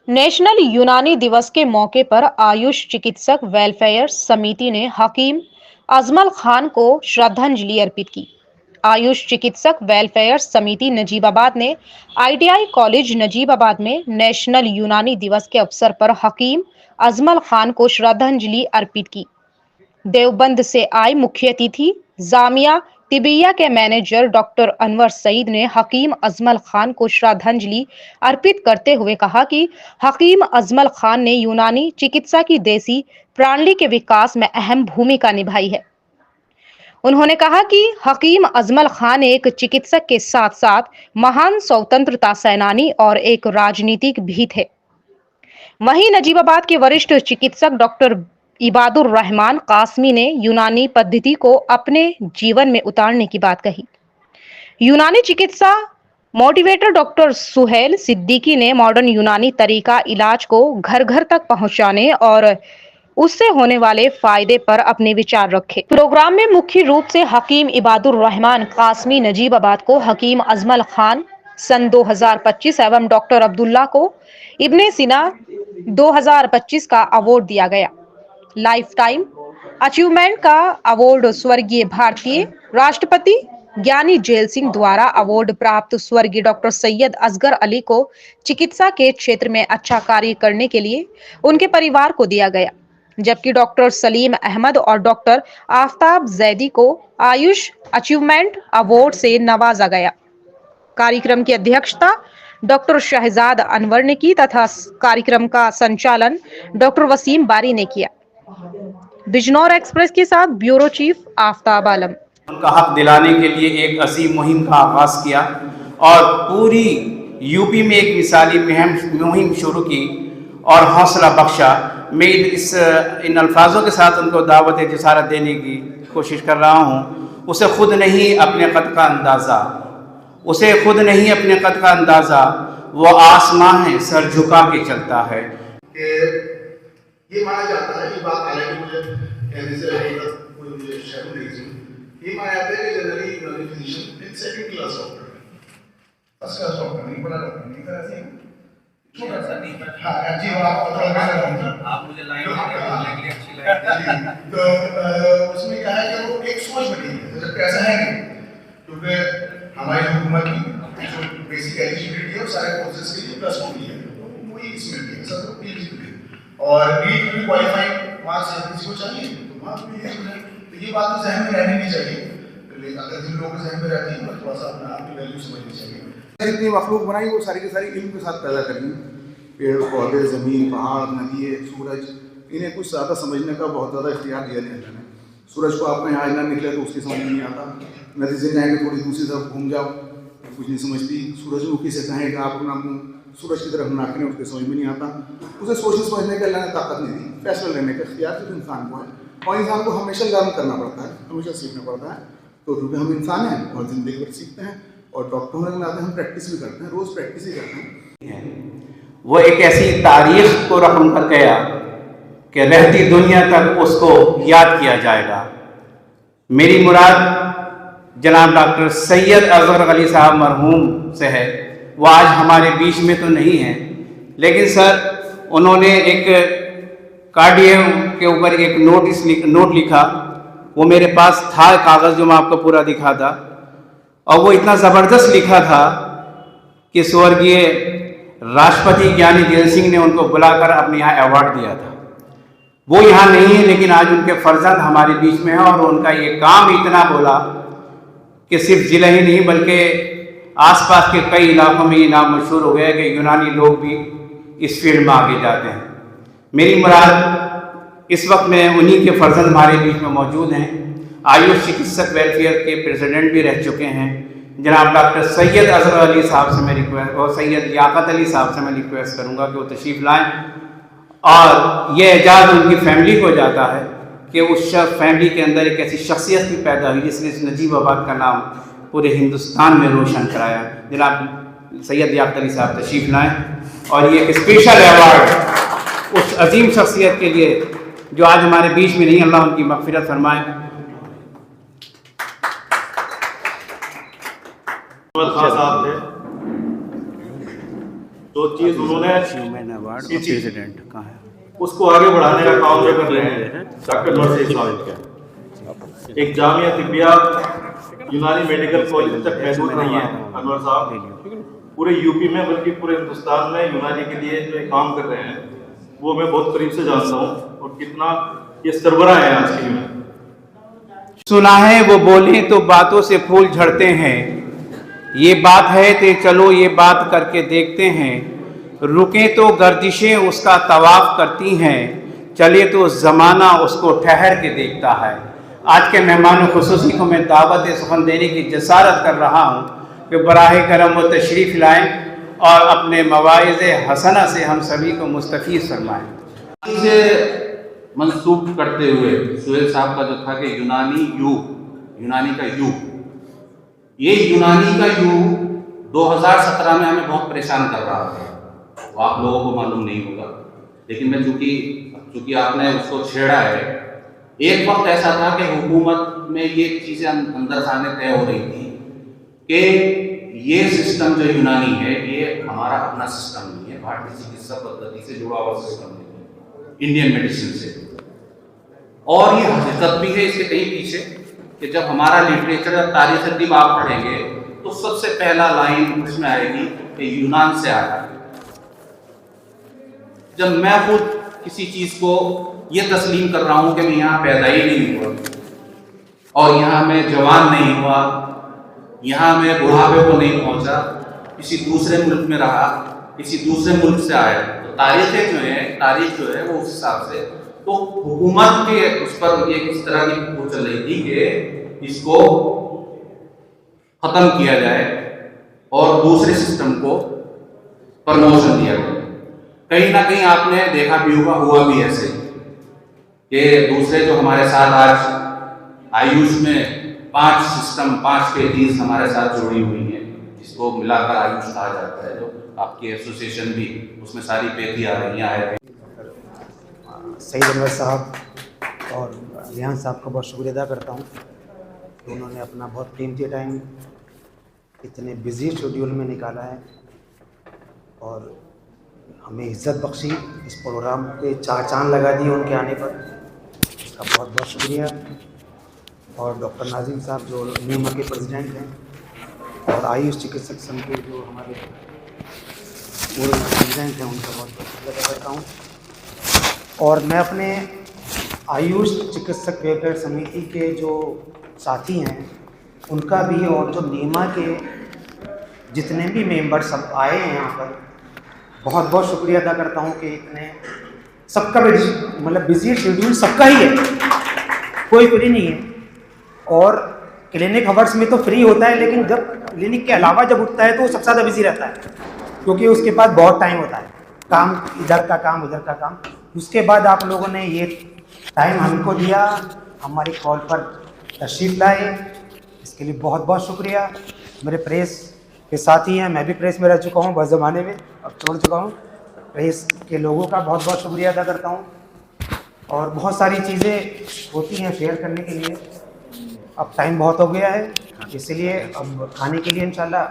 National यूनानी दिवस के मौके पर आयुष चिकित्सक वेलफेयर समिति ने हकीम अजमल खान को श्रद्धांजलि अर्पित की। आयुष चिकित्सक वेलफेयर समिति नजीबाबाद ने आईटीआई कॉलेज नजीबाबाद में नेशनल यूनानी दिवस के अवसर पर हकीम अजमल खान को श्रद्धांजलि अर्पित की। देवबंद से आए मुख्य अतिथि जामिया तिबिया के मैनेजर डॉक्टर अनवर सईद ने हकीम अजमल खान को श्रद्धांजलि अर्पित करते हुए कहा कि हकीम अजमल खान ने यूनानी चिकित्सा की देसी प्रणाली के विकास में अहम भूमिका निभाई है। उन्होंने कहा कि हकीम अजमल खान एक चिकित्सक के साथ साथ महान स्वतंत्रता सेनानी और एक राजनीतिक भी थे। वहीं नजीबाबाद के वरिष्ठ चिकित्सक डॉक्टर इबादुर रहमान कासमी ने यूनानी पद्धति को अपने जीवन में उतारने की बात कही। यूनानी चिकित्सा मोटिवेटर डॉक्टर सुहेल सिद्दीकी ने मॉडर्न यूनानी तरीका इलाज को घर घर तक पहुंचाने और उससे होने वाले फायदे पर अपने विचार रखे। प्रोग्राम में मुख्य रूप से हकीम इबादुर रहमान कासमी नजीबाबाद को हकीम अजमल खान सन 2025 एवं डॉक्टर अब्दुल्ला को इब्ने सिना 2025 का अवार्ड दिया गया। लाइफ टाइम अचीवमेंट का अवार्ड स्वर्गीय भारतीय राष्ट्रपति ज्ञानी जेल सिंह द्वारा अवार्ड प्राप्त स्वर्गीय डॉक्टर सैयद असगर अली को चिकित्सा के क्षेत्र में अच्छा कार्य करने के लिए उनके परिवार को दिया गया, जबकि डॉक्टर सलीम अहमद और डॉक्टर आफ्ताब जैदी को आयुष अचीवमेंट अवार्ड से नवाजा गया। कार्यक्रम की अध्यक्षता डॉक्टर शहजाद अनवर ने की तथा कार्यक्रम का संचालन डॉक्टर वसीम बारी ने किया। बिजनौर एक्सप्रेस के साथ ब्यूरो चीफ आफ्ताब आलम। उनका हक दिलाने के लिए एक असीम मुहिम का आगाज़ किया और पूरी यूपी में एक मिसाली मुहिम शुरू की और हौसला बख्शा। मैं इन अल्फाजों के साथ उनको दावत जसारत देने की कोशिश कर रहा हूँ। उसे खुद नहीं अपने कद का अंदाज़ा, उसे खुद नहीं अपने कद का अंदाज़ा, वो आसमां है सर झुका के चलता है। ये माना जाता है, ये बात हालांकि मुझे कहने से मुझे शर्म नहीं थी। ये माना जाता है कि जनरली यूनानी फिजिशियन एक सेकंड क्लास डॉक्टर है, फर्स्ट क्लास डॉक्टर नहीं, बड़ा डॉक्टर नहीं, तरह से छोटा सा नहीं। हाँ जी, आप थोड़ा कहना आप मुझे लाइन लगी अच्छी लगी। तो उसमें क्या है कि वो एक सोच बनी है, जैसे कैसा है क्योंकि हमारी हुकूमत की जो बेसिक एलिजिबिलिटी है वो सारे कोर्सेज के लिए +2 है, वही इसमें भी है, सब पीजी भी और नीट में क्वालिफाइड मार्क्स किसी को चाहिए तो मार्क्स भी है। तो ये बात तो जहन में रहनी नहीं चाहिए, लेकिन अगर जिन लोगों के जहन में रहती है थोड़ा सा अपना आपकी वैल्यू समझनी चाहिए। जितनी मखलूक बनाई वो सारी की सारी इल्म के साथ पैदा करनी, पेड़ पौधे ज़मीन पहाड़ नदी सूरज, इन्हें कुछ ज़्यादा समझने का बहुत ज़्यादा इख्तियार दिया नहीं है। सूरज को आप यहाँ ना निकले तो उसकी समझ नहीं आता, नदी से जाएंगे थोड़ी दूसरी तरफ घूम जाओ कुछ नहीं समझती, सूरजमुखी से कहेंगे आप अपना मुँह सूरज की तरफ नाकने उसके समझ में नहीं आता। उसे सोचने समझने के अल्लाह ने ताकत नहीं दी, फैसला लेने का इख्तियार सिर्फ इंसान को है और इंसान को हमेशा लर्न करना पड़ता है, हमेशा सीखना पड़ता है। तो क्योंकि हम इंसान हैं और ज़िंदगी भर सीखते हैं और डॉक्टर होने के नाते हम प्रैक्टिस भी करते हैं, रोज़ प्रैक्टिस ही करते हैं। वो एक ऐसी तारीख को रकम कर गया कि रहती दुनिया तक उसको याद किया जाएगा। मेरी मुराद जनाब डॉक्टर सैयद असगर अली साहब मरहूम से है। वो आज हमारे बीच में तो नहीं है, लेकिन सर उन्होंने एक कार्डियम के ऊपर एक नोट लिखा, वो मेरे पास था कागज़ जो मैं आपको पूरा दिखा था, और वो इतना ज़बरदस्त लिखा था कि स्वर्गीय राष्ट्रपति ज्ञानी जेल सिंह ने उनको बुलाकर अपने यहाँ अवार्ड दिया था। वो यहाँ नहीं है, लेकिन आज उनके फर्जंद हमारे बीच में है और उनका ये काम इतना बोला कि सिर्फ ज़िला ही नहीं बल्कि आसपास के कई इलाकों में ये नाम मशहूर हो गया कि यूनानी लोग भी इस फील्ड में आगे जाते हैं। मेरी मुराद इस वक्त में उन्हीं के फर्जंद हमारे बीच में मौजूद हैं। आयुष चिकित्सक वेलफेयर के प्रेसिडेंट भी रह चुके हैं जनाब डॉक्टर सैयद असगर अली साहब से मैं रिक्वेस्ट और सैयद लियाकत अली साहब से मैं रिक्वेस्ट करूँगा कि वो तशरीफ़ लाएँ और ये एजाज़ उनकी फैमिली को जाता है कि उस फैमिली के अंदर एक ऐसी शख्सियत भी पैदा हुई जिसने इस नजीबाबाद का नाम पूरे हिंदुस्तान में रोशन कराया। जनाब सैयद लियाकत अली साहब तशरीफ़ लाएँ और ये एक स्पेशल अवार्ड उस अजीम शख्सियत के लिए जो आज हमारे बीच में नहीं, अल्लाह उनकी मग़फ़िरत फरमाए। खान साहब थे, जो चीज़ उन्होंने ह्यूमन अवार्ड सीखी, प्रेसिडेंट कहाँ है? उसको आगे बढ़ाने का काम जो कर रहे हैं डॉक्टर नरसिंह साहब। एक जामिया तिब्बिया यूनानी मेडिकल कॉलेज तक महदूद नहीं है अनवर साहब, पूरे यूपी में बल्कि पूरे हिंदुस्तान में यूनानी के लिए जो काम कर रहे हैं वो मैं बहुत करीब से जानता हूँ, और कितना ये सरबराह है आज के लिए। सुना है वो बोले तो बातों से फूल झड़ते हैं, ये बात है तो चलो ये बात करके देखते हैं, रुके तो गर्दिशें उसका तवाफ करती हैं, चले तो ज़माना उसको ठहर के देखता है। आज के मेहमान खुसूसी को मैं दावत सुखन देने की जसारत कर रहा हूँ कि बराह करम व तशरीफ़ लाएँ और अपने मवाइज़ हसना से हम सभी को मुस्तफ़ीज़ फरमाएँ। इसे मंसूब करते हुए सुहेल साहब का जो था कि यूनानी का युग, ये यूनानी का युग 2017 में हमें बहुत परेशान कर रहा था, वो आप लोगों को मालूम नहीं होगा, लेकिन मैं चूंकि आपने उसको छेड़ा है, एक वक्त ऐसा था कि हुकूमत में ये चीज़ें अंदर खाने तय हो रही थी कि ये सिस्टम जो यूनानी है ये हमारा अपना सिस्टम नहीं है, भारतीय चिकित्सा पद्धति से जुड़ा हुआ सिस्टम नहीं है, इंडियन मेडिसिन से। और ये हकीकत भी है इसके कहीं पीछे कि जब हमारा लिटरेचर या तारीख अदीब आप पढ़ेंगे तो सबसे पहला लाइन उसमें आएगी कि यूनान से आया। जब मैं खुद किसी चीज़ को ये तस्लीम कर रहा हूँ कि मैं यहाँ पैदा ही नहीं हुआ और यहाँ मैं जवान नहीं हुआ, यहाँ मैं बुढ़ापे को नहीं पहुँचा, किसी दूसरे मुल्क में रहा, किसी दूसरे मुल्क से आया, तो तारीख जो है वो उस हिसाब से, तो हुकूमत के उस पर ये किस तरह की वो चल रही थी कि इसको खत्म किया जाए और दूसरे सिस्टम को प्रमोशन दिया जाए। कहीं ना कहीं आपने देखा भी होगा, हुआ भी ऐसे कि दूसरे जो हमारे साथ आज आयुष में 5 सिस्टम 5 पेटीज हमारे साथ जुड़ी हुई हैं, जिसको मिलाकर आयुष कहा जाता है, जो आपकी एसोसिएशन भी उसमें सारी पेटी आ रही हैं। सईद अनवर साहब और रिहान साहब का बहुत शुक्रिया अदा करता हूँ कि उन्होंने अपना बहुत कीमती टाइम इतने बिज़ी शेड्यूल में निकाला है और हमें इज़्ज़त बख्शी, इस प्रोग्राम पे 4 चांद लगा दिए उनके आने पर, उसका बहुत बहुत शुक्रिया। और डॉक्टर नाज़िम साहब जो नीमा के प्रेसिडेंट हैं और आयुष चिकित्सक संघ के जो हमारे पूरे प्रेसिडेंट हैं, उनका बहुत बहुत शुक्रिया अदा करता हूँ। और मैं अपने आयुष चिकित्सक वेलफेयर समिति के जो साथी हैं उनका भी, और जो नीमा के जितने भी मेंबर सब आए हैं यहाँ पर, बहुत बहुत शुक्रिया अदा करता हूँ कि इतने सबका मतलब बिजी शेड्यूल सबका ही है, कोई फ्री नहीं है। और क्लिनिक आवर्स में तो फ्री होता है, लेकिन जब क्लिनिक के अलावा जब उठता है तो वो सबसे ज़्यादा बिजी रहता है, क्योंकि उसके पास बहुत टाइम होता है, काम इधर का काम उधर का काम। उसके बाद आप लोगों ने ये टाइम हमको दिया, हमारी कॉल पर तशरीफ़ लाए, इसके लिए बहुत बहुत शुक्रिया। मेरे प्रेस के साथी हैं, मैं भी प्रेस में रह चुका हूँ बहुत ज़माने में, अब छोड़ चुका हूँ। प्रेस के लोगों का बहुत बहुत शुक्रिया अदा करता हूँ। और बहुत सारी चीज़ें होती हैं शेयर करने के लिए, अब टाइम बहुत हो गया है, इसलिए अब खाने के लिए इंशाल्लाह।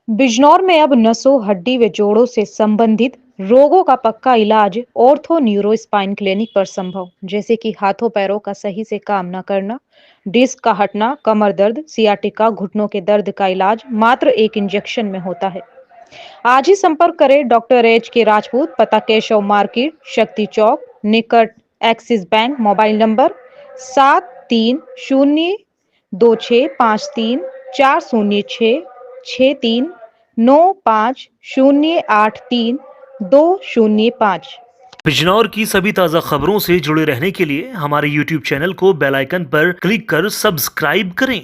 बिजनौर में अब नसों, हड्डी व जोड़ों से संबंधित रोगों का पक्का इलाज ऑर्थो न्यूरो स्पाइन क्लिनिक पर संभव, जैसे कि हाथों पैरों का सही से काम न करना, डिस्क का हटना, कमर दर्द, सियाटिका, घुटनों के दर्द का इलाज मात्र एक इंजेक्शन में होता है। आज ही संपर्क करें डॉक्टर H.K. राजपूत, पता केशव मार्केट, शक्ति चौक, निकट axis bank. Mobile number 732646395083 Bijnor की सभी ताज़ा खबरों से जुड़े रहने के लिए हमारे YouTube चैनल को बेल आइकन पर क्लिक कर सब्सक्राइब करें।